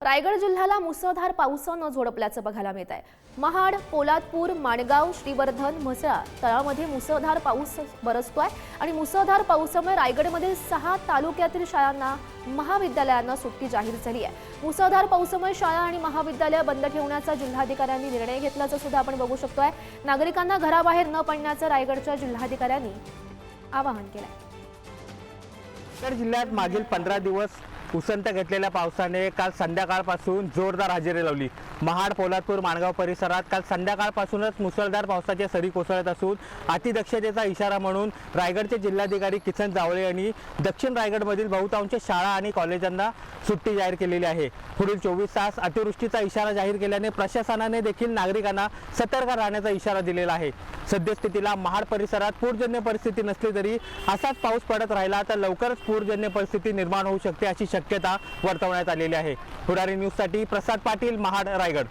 रायगड जिल्ह्याला मुसळधार पावसानं झोडपल्याचं बघायला मिळत आहे। महाड, पोलादपूर, माणगाव, श्रीवर्धन, म्हसळा तळामध्ये मुसळधार पाऊस बरसतोय आणि मुसळधार पावसामुळे रायगडमधील 6 तालुक्यातील शाळांना महाविद्यालयांना सुट्टी जाहीर झाली आहे। मुसळधार पावसामुळे शाळा आणि महाविद्यालय बंद ठेवण्याचा जिल्हाधिकाऱ्यांनी निर्णय घेतल्याचं सुद्धा आपण बघू शकतोय। नागरिकांना घराबाहेर न पडण्याचं रायगडच्या जिल्हाधिकाऱ्यांनी आवाहन केलंय। रायगड जिल्ह्यात मागील 15 दिवस उसंत घेतलेल्या पावसाने काल संध्याकाळपासून जोरदार हजेरी लावली। महाड, पोलादपूर, माणगाव परिसरात काल संध्याकाळपासूनच मुसळधार पावसाचे सरी कोसळत असून अतिदक्षतेचा इशारा म्हणून रायगडचे जिल्हाधिकारी किसन जावळे यांनी दक्षिण रायगडमधील बहुतांश शाळा आणि कॉलेजांना सुट्टी जाहीर केलेली आहे। पुढील 24 तास अतिवृष्टीचा इशारा जाहीर केल्याने प्रशासनाने देखील नागरिकांना सतर्क राहण्याचा इशारा दिलेला आहे। सद्यस्थितीला महाड परिसरात पूरजन्य परिस्थिती नसली तरी असाच पाऊस पडत राहिला तर लवकरच पूरजन्य परिस्थिती निर्माण होऊ शकते अशी शक्यता वर्तवण्यात आलेली आहे। पुढारी न्यूजसाठी प्रसाद पाटील, महाड, रायगड।